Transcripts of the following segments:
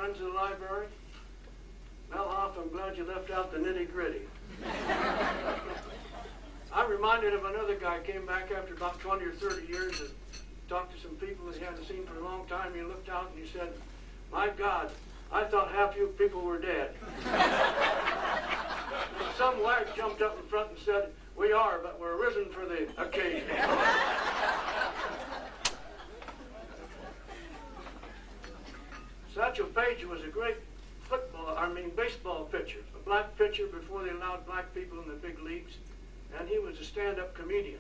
friends of the library. Melhoff, I'm glad you left out the nitty-gritty. I'm reminded of another guy came back after about 20 or 30 years and talked to some people that he hadn't seen for a long time. He looked out and he said, "My God, I thought half you people were dead." Some wag jumped up in front and said, "We are, but we're risen for the occasion." Satchel Paige was a great baseball pitcher, a black pitcher before they allowed black people in the big leagues, and he was a stand-up comedian.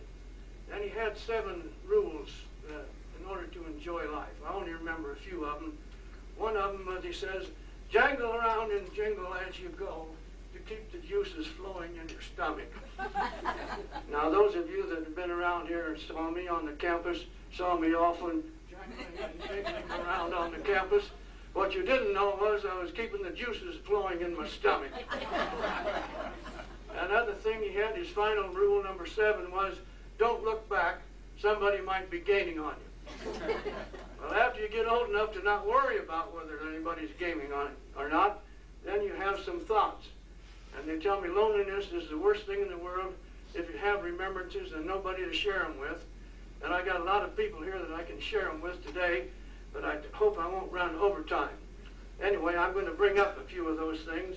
And he had 7 rules in order to enjoy life. I only remember a few of them. One of them was, he says, "Jangle around and jingle as you go to keep the juices flowing in your stomach." Now, those of you that have been around here and saw me on the campus, saw me often jangling and jingling around on the campus. What you didn't know was I was keeping the juices flowing in my stomach. Another thing he had, his final rule, number 7, was don't look back. Somebody might be gaining on you. Well, after you get old enough to not worry about whether anybody's gaining on it or not, then you have some thoughts. And they tell me loneliness is the worst thing in the world if you have remembrances and nobody to share them with. And I got a lot of people here that I can share them with today, but I hope I won't run overtime. Anyway, I'm going to bring up a few of those things.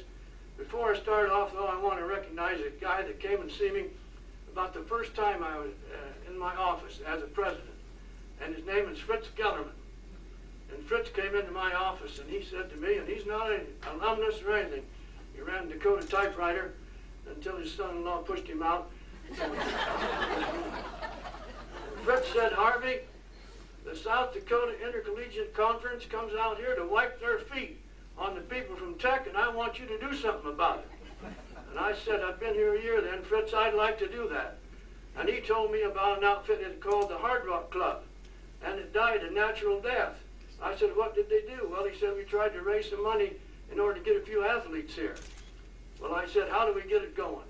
Before I start off, though, I want to recognize a guy that came and see me about the first time I was in my office as a president. And his name is Fritz Gellerman. And Fritz came into my office and he said to me, and he's not an alumnus or anything, he ran Dakota typewriter until his son-in-law pushed him out. Fritz said, "Harvey, the South Dakota Intercollegiate Conference comes out here to wipe their feet on the people from Tech, and I want you to do something about it." And I said, "I've been here a year then, Fritz, I'd like to do that." And he told me about an outfit it called the Hard Rock Club, and it died a natural death. I said, "What did they do?" Well, he said, "We tried to raise some money in order to get a few athletes here." Well, I said, "How do we get it going?"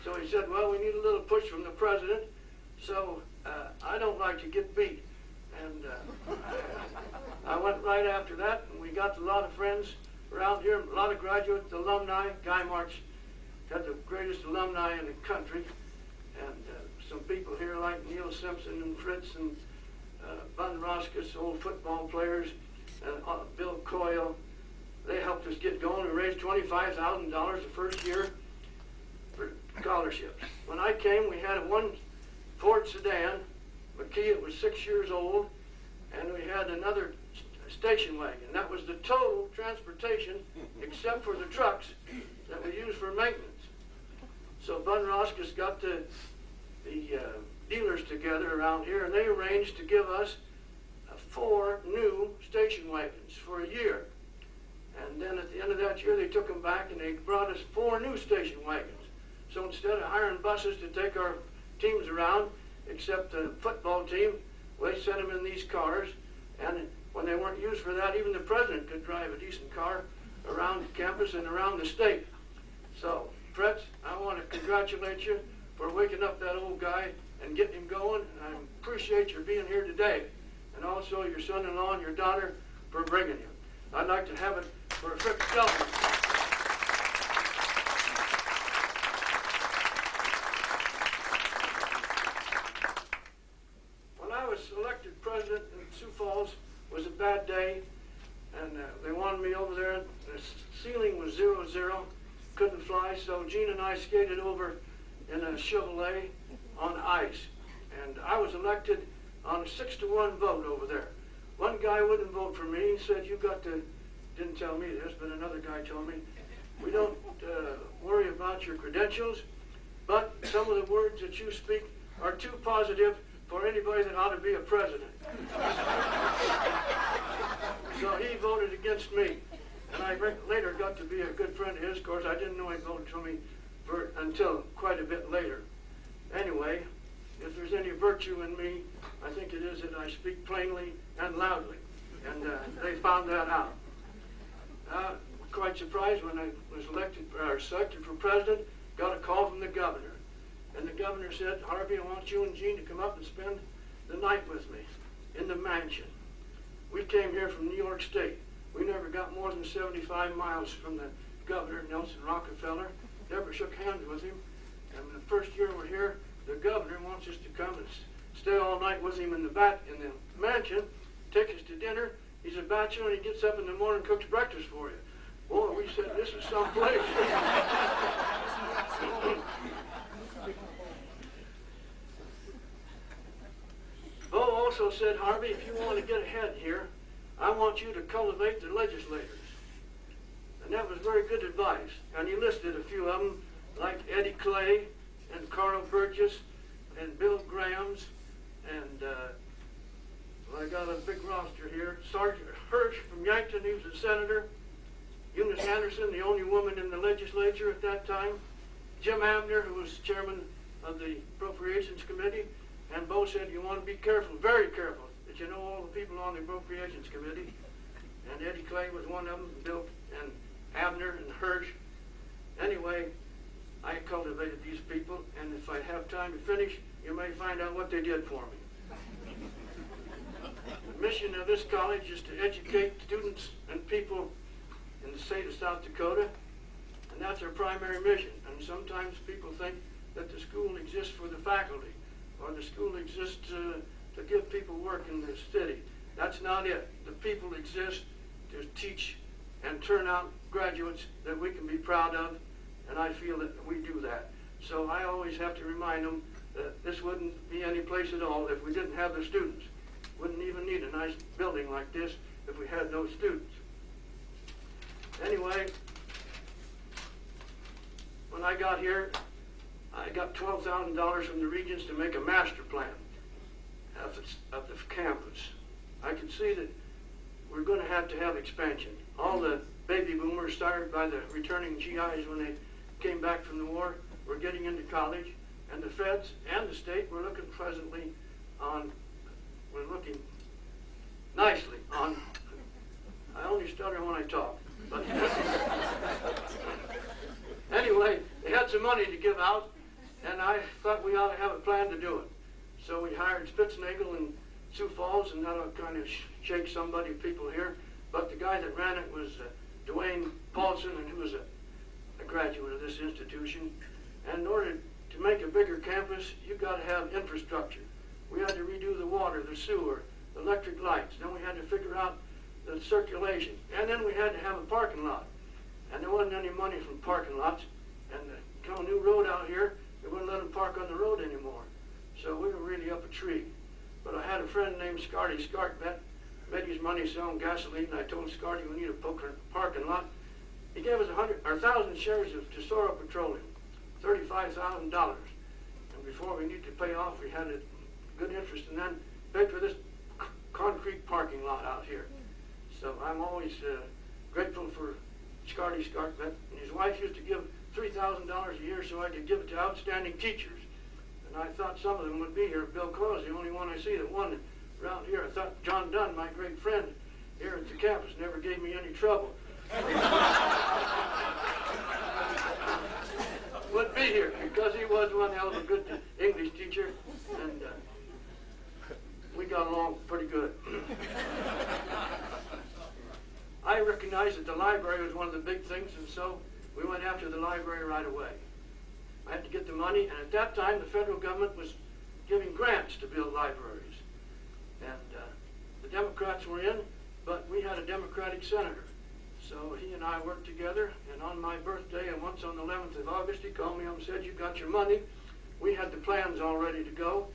So he said, "Well, we need a little push from the president, so I don't like to get beat." And I went right after that, and we got a lot of friends around here, a lot of graduates, alumni. Guy March had the greatest alumni in the country, and some people here like Neil Simpson and Fritz and Bun Roskus, old football players, and Bill Coyle. They helped us get going. We raised $25,000 the first year for scholarships. When I came, we had one Ford sedan. McKee, it was 6 years old, and we had another station wagon. That was the total transportation, except for the trucks that we used for maintenance. So Bun Roskus got the dealers together around here, and they arranged to give us 4 new station wagons for a year. And then at the end of that year, they took them back, and they brought us 4 new station wagons. So instead of hiring buses to take our teams around, except the football team, we sent them in these cars, and when they weren't used for that, even the president could drive a decent car around campus and around the state. So, Fritz, I want to congratulate you for waking up that old guy and getting him going. I appreciate your being here today, and also your son-in-law and your daughter for bringing you. I'd like to have it for Fritz Gellerman. Elected president in Sioux Falls was a bad day, and they wanted me over there. The ceiling was 0-0, couldn't fly, so Gene and I skated over in a Chevrolet on ice, and I was elected on a 6-to-1 vote over there. One guy wouldn't vote for me. He said, "You got to," didn't tell me this, but another guy told me, "We don't worry about your credentials, but some of the words that you speak are too positive for anybody that ought to be a president." So he voted against me, and I later got to be a good friend of his. Of course, I didn't know he voted for me until quite a bit later. Anyway, if there's any virtue in me, I think it is that I speak plainly and loudly, and they found that out. Quite surprised when I was selected for president, got a call from the governor. And the governor said, "Harvey, I want you and Gene to come up and spend the night with me in the mansion." We came here from New York State. We never got more than 75 miles from the governor, Nelson Rockefeller. Never shook hands with him. And the first year we're here, the governor wants us to come and stay all night with him in the mansion, take us to dinner. He's a bachelor and he gets up in the morning and cooks breakfast for you. Boy, we said, this is some place. Bo also said, Harvey, if you want to get ahead here, I want you to cultivate the legislators. And that was very good advice. And he listed a few of them, like Eddie Clay and Carl Burgess and Bill Grahams. And I got a big roster here. Sergeant Hirsch from Yankton, he was a senator. Eunice Anderson, the only woman in the legislature at that time. Jim Abner, who was chairman of the Appropriations Committee. And Bo said, you want to be careful, very careful, that you know all the people on the Appropriations Committee. And Eddie Clay was one of them, Bill and Abner and Hirsch. Anyway, I cultivated these people, and if I have time to finish, you may find out what they did for me. The mission of this college is to educate students and people in the state of South Dakota, and that's our primary mission. And sometimes people think that the school exists for the faculty, or the school exists to give people work in the city. That's not it. The people exist to teach and turn out graduates that we can be proud of, and I feel that we do that. So I always have to remind them that this wouldn't be any place at all if we didn't have the students. Wouldn't even need a nice building like this if we had no students. Anyway, when I got here, I got $12,000 from the Regents to make a master plan of the campus. I could see that we're going to have expansion. All the baby boomers started by the returning GIs when they came back from the war were getting into college, and the feds and the state were looking nicely on, I only stutter when I talk. But anyway, they had some money to give out, and I thought we ought to have a plan to do it. So we hired Spitznagel in Sioux Falls, and that'll kind of shake people here. But the guy that ran it was Dwayne Paulson, and he was a graduate of this institution. And in order to make a bigger campus, you've got to have infrastructure. We had to redo the water, the sewer, the electric lights. Then we had to figure out the circulation. And then we had to have a parking lot. And there wasn't any money from parking lots. And the new road out here, they wouldn't let them park on the road anymore. So we were really up a tree. But I had a friend named Scarty. Scart made his money selling gasoline, and I told Scarty we need a parking lot. He gave us 1,000 shares of Tesoro Petroleum, $35,000. And before we needed to pay off, we had a good interest, and then paid for this concrete parking lot out here. So I'm always grateful for Scarty Scartvet. And his wife used to give $3,000 a year so I could give it to outstanding teachers. And I thought some of them would be here. Bill Close, the only one I see that won around here. I thought John Dunn, my great friend here at the campus, never gave me any trouble. Would be here because he was one hell of a good English teacher, and we got along pretty good. I recognized that the library was one of the big things, and so we went after the library right away. I had to get the money, and at that time the federal government was giving grants to build libraries. And the Democrats were in, but we had a Democratic senator. So he and I worked together, and on my birthday, and once on the 11th of August, he called me up and said, "You got your money." We had the plans all ready to go,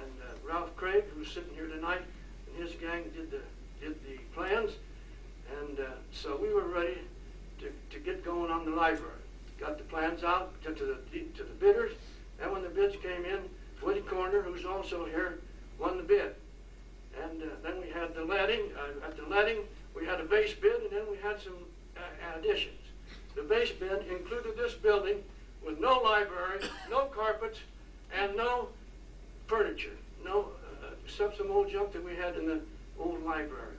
and Ralph Craig, who's sitting here tonight, and his gang did the plans, and so we were ready to get going on the library. Got the plans out to the bidders, and when the bids came in, Woody Corner, who's also here, won the bid. And then we had the letting. At the letting, we had a base bid, and then we had some additions. The base bid included this building with no library, no carpets, and no furniture, except some old junk that we had in the old library.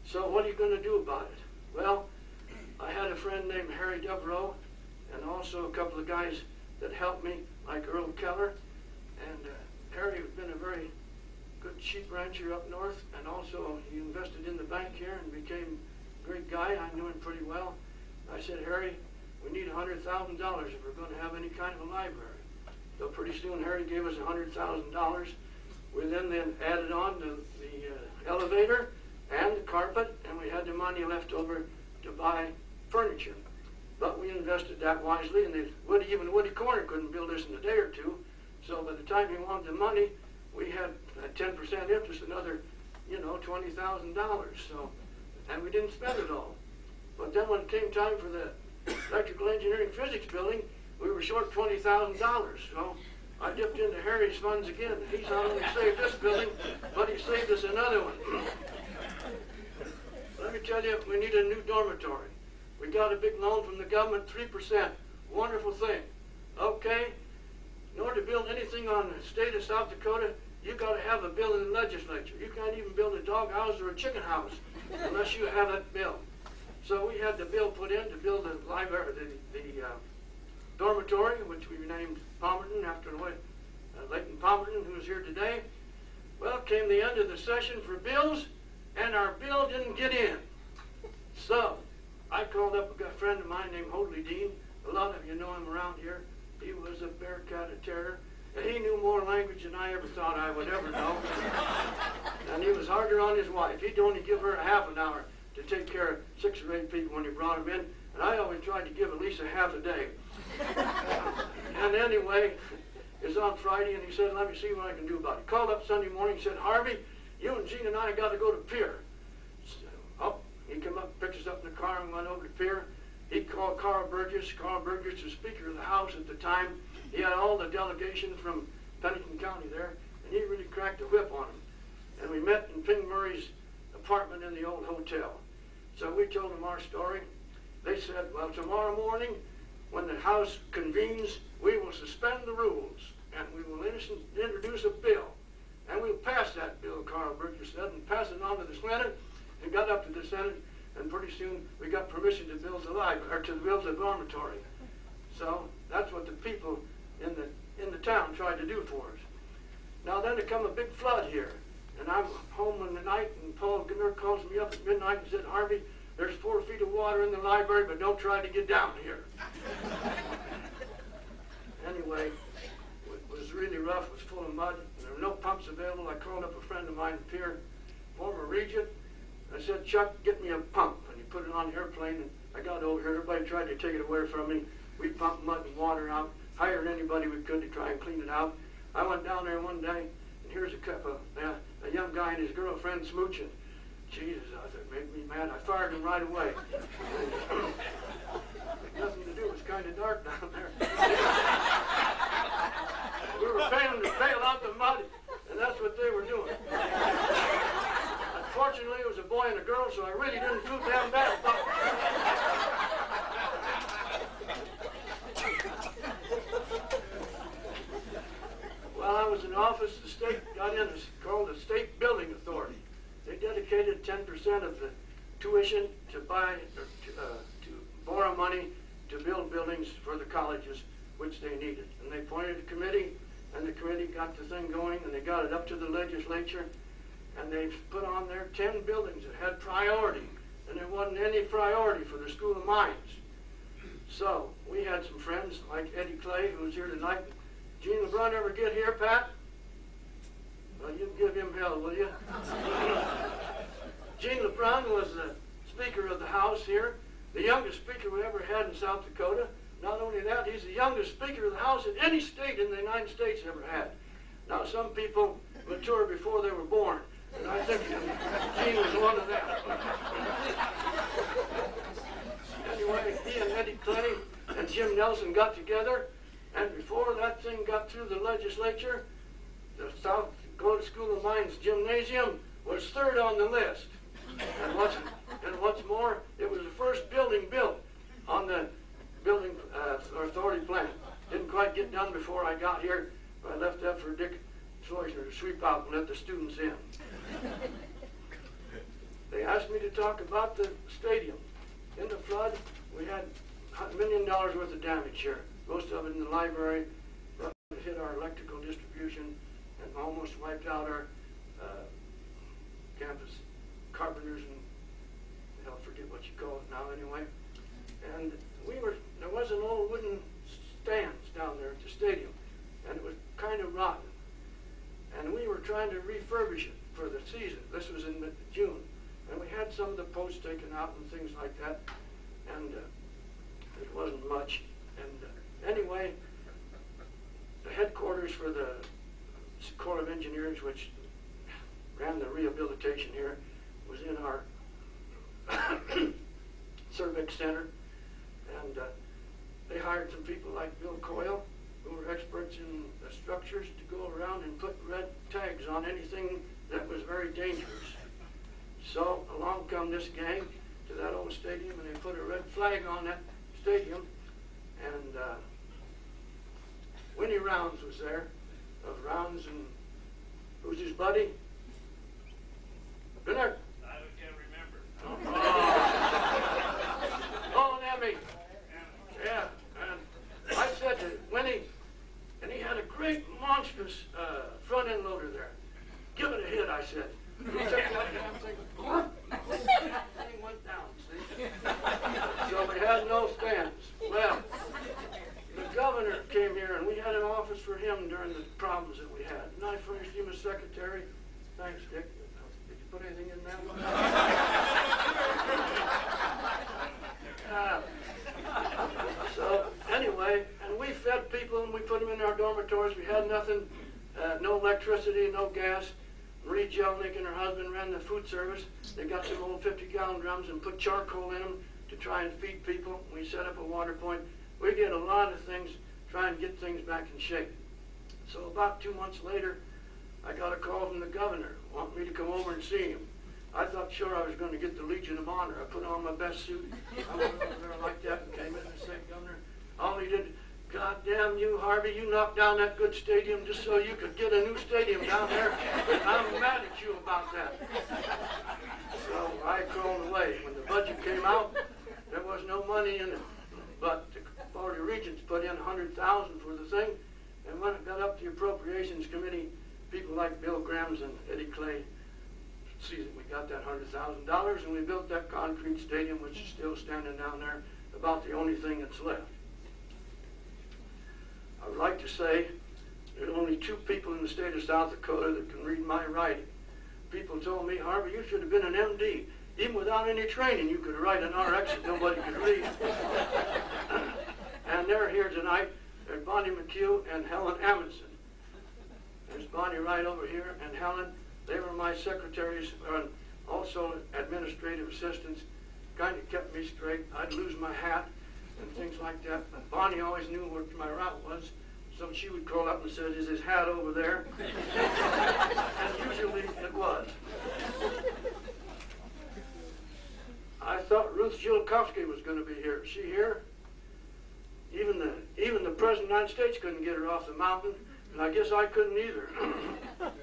So what are you going to do about it? Well, I had a friend named Harry Devereaux, and also a couple of guys that helped me, like Earl Keller. And Harry had been a very good sheep rancher up north, and also he invested in the bank here and became great guy. I knew him pretty well. I said, Harry, we need $100,000 if we're going to have any kind of a library. So pretty soon Harry gave us $100,000. We then added on the elevator and the carpet, and we had the money left over to buy furniture. But we invested that wisely, and even Woody Corner couldn't build this in a day or two. So by the time he wanted the money, we had 10% interest, another, $20,000. So, and we didn't spend it all. But then when it came time for the electrical engineering physics building, we were short $20,000. So I dipped into Harry's funds again. He's not only saved this building, but he saved us another one. Let me tell you, we needed a new dormitory. We got a big loan from the government, 3%. Wonderful thing. Okay, in order to build anything on the state of South Dakota, you got to have a bill in the legislature. You can't even build a dog house or a chicken house unless you have that bill. So we had the bill put in to build the library, the dormitory, which we named Palmerton after Leighton Palmerton, who's here today. Well, came the end of the session for bills, and our bill didn't get in. So I called up a friend of mine named Hoadley Dean. A lot of you know him around here. He was a Bearcat Terrier, and he knew more language than I ever thought I would ever know. And he was harder on his wife. He'd only give her a half an hour to take care of 6 or 8 people when he brought them in, and I always tried to give at least a half a day. And anyway, it's on Friday, and he said, let me see what I can do about it. Called up Sunday morning, said, Harvey, you and Gene and I got to go to Pier. So, he came up, picked us up in the car, and went over to Pier. He called Carl Burgess. Carl Burgess was Speaker of the House at the time. He had all the delegation from Pennington County there, and he really cracked a whip on him. And we met in Ping Murray's apartment in the old hotel. So we told him our story. They said, well, tomorrow morning, when the House convenes, we will suspend the rules, and we will introduce a bill. And we'll pass that bill, Carl Burgess said, and pass it on to the Senate, and got up to the Senate, and pretty soon we got permission to build the library, or to build the dormitory. So that's what the people in the town tried to do for us. Now then there come a big flood here, and I'm home in the night, and Paul Gunner calls me up at midnight and said, Harvey, there's 4 feet of water in the library, but don't try to get down here. Anyway, it was really rough. It was full of mud. There were no pumps available. I called up a friend of mine, Pierre, former regent. I said, Chuck, get me a pump. And he put it on the airplane, and I got over here. Everybody tried to take it away from me. We pumped mud and water out, hired anybody we could to try and clean it out. I went down there one day, and here's a young guy and his girlfriend smooching. Jesus, I thought, it made me mad. I fired him right away. Nothing to do. It was kind of dark down there. We were paying them to bail out the mud, and that's what they were doing. Unfortunately, it was a boy and a girl, so I really didn't feel damn bad about it. While I was in office, the state got in, it's called the State Building Authority. They dedicated 10% of the tuition to to borrow money to build buildings for the colleges, which they needed. And they appointed a committee, and the committee got the thing going, and they got it up to the legislature, and they put on there 10 buildings that had priority, and there wasn't any priority for the School of Mines. So we had some friends like Eddie Clay, who's here tonight. Gene LeBrun ever get here, Pat? Well, you give him hell, will you? Gene LeBrun was the Speaker of the House here, the youngest speaker we ever had in South Dakota. Not only that, he's the youngest Speaker of the House in any state in the United States ever had. Now, some people mature before they were born, and I think Gene was one of them. Anyway, he and Eddie Clay and Jim Nelson got together, and before that thing got through the legislature, the South Dakota School of Mines Gymnasium was third on the list. And what's more, it was the first building built on the building authority plan. Didn't quite get done before I got here, but I left that for Dick Schleusner to sweep out and let the students in. They asked me to talk about the stadium. In the flood, we had $1 million worth of damage here. Most of it in the library. It hit our electrical distribution and almost wiped out our campus carpenters and I'll forget what you call it now anyway. And there was an old wooden stands down there at the stadium, and it was kind of rotten. And we were trying to refurbish it for the season. This was in June. And we had some of the posts taken out and things like that, and it wasn't much. And anyway, the headquarters for the Corps of Engineers, which ran the rehabilitation here, was in our Civic Center, and they hired some people like Bill Coyle, who were experts in the structures, to go around and put red tags on anything that was very dangerous. So along come this gang to that old stadium, and they put a red flag on that stadium, and Winnie Rounds was there, of Rounds, and who's his buddy? Bernard. I can't remember. Oh, Emmy. Yeah, and I said to Winnie, and he had a great monstrous front end loader there. Give it a hit, I said. He took that damn thing, thing went down, see? So we had no stands. Well, the governor came here, and we had an office for him during the problems that we had. And I furnished him as secretary. Thanks, Dick. Did you put anything in that one? So anyway, and we fed people, and we put them in our dormitories. We had nothing, no electricity, no gas. Marie Jelnick and her husband ran the food service. They got some old 50-gallon drums and put charcoal in them to try and feed people. We set up a water point. We did a lot of things trying to get things back in shape. So about 2 months later, I got a call from the governor, wanting me to come over and see him. I thought sure I was going to get the Legion of Honor. I put on my best suit. I went over there like that and came in and said, Governor, all he did, God damn you, Harvey, you knocked down that good stadium just so you could get a new stadium down there. I'm mad at you about that. So I crawled away. When the budget came out, there was no money in it. But the Board of Regents put in $100,000 for the thing. And when it got up to the Appropriations Committee, people like Bill Grams and Eddie Clay see that we got that $100,000, and we built that concrete stadium, which is still standing down there, about the only thing that's left. I would like to say there's only 2 people in the state of South Dakota that can read my writing. People told me, Harvey, you should have been an MD. Even without any training, you could write an RX that nobody could read. And they're here tonight. They're Bonnie McHugh and Helen Amundsen. There's Bonnie right over here, and Helen. They were my secretaries and also administrative assistants. Kind of kept me straight. I'd lose my hat and things like that. But Bonnie always knew where my route was, so she would call up and say, is his hat over there? And usually it was. I thought Ruth Zhilkovsky was going to be here. Is she here? Even the President of the United States couldn't get her off the mountain, and I guess I couldn't either. Anyway.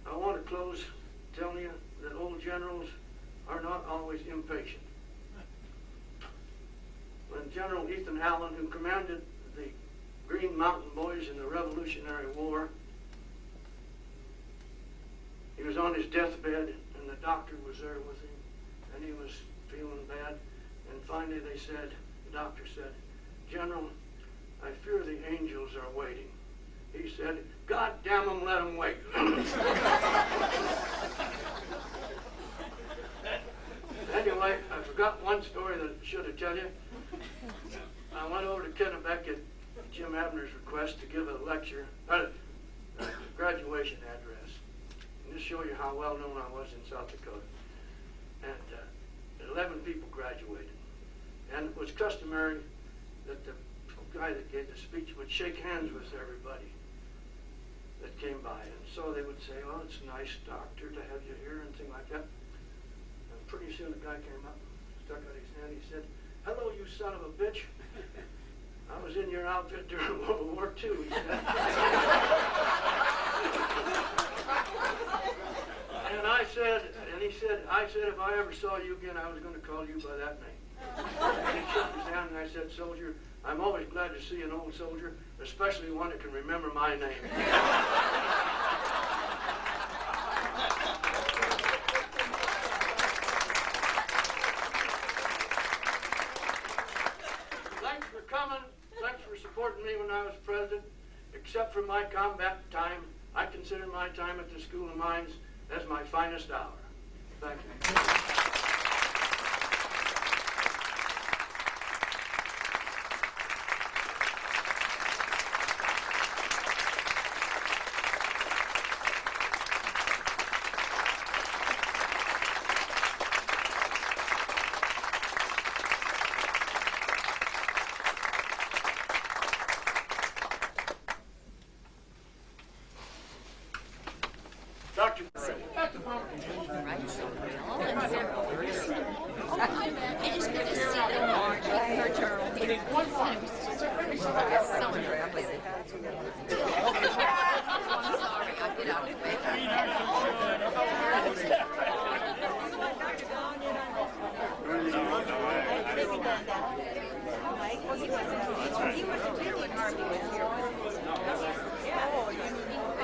I want to close telling you that old generals are not always impatient. When General Ethan Allen, who commanded the Green Mountain Boys in the Revolutionary War, he was on his deathbed, and the doctor was there with him, and he was feeling bad. And finally they said, the doctor said, General, I fear the angels are waiting. He said, God damn them, let them wait. Anyway, I forgot one story that I should have tell you. I went over to Kennebec at Jim Abner's request to give a lecture, a graduation address, and just show you how well known I was in South Dakota. And 11 people graduated. And it was customary that the guy that gave the speech would shake hands with everybody that came by. And so they would say, oh, it's nice, doctor, to have you here, and things like that. And pretty soon a guy came up, stuck out his hand, he said, hello, you son of a bitch. I was in your outfit during World War II, he said. And I said, I said, if I ever saw you again, I was going to call you by that name. And he shook his hand, and I said, soldier, I'm always glad to see an old soldier, especially one that can remember my name. was president. Except for my combat time, I consider my time at the School of Mines as my finest hour. Thank you.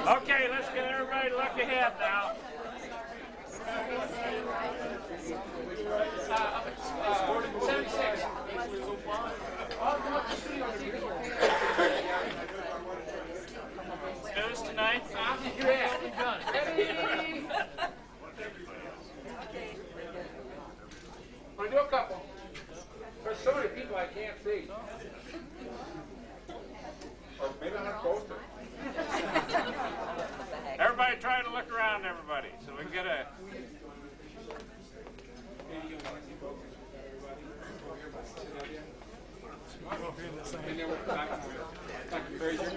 Okay, let's get everybody look ahead now. News tonight? I'll do a couple. There's so many people I can't see. Or maybe I'm not supposed to. Everybody try to look around, everybody, so we can get a... And then we're back to Fraser.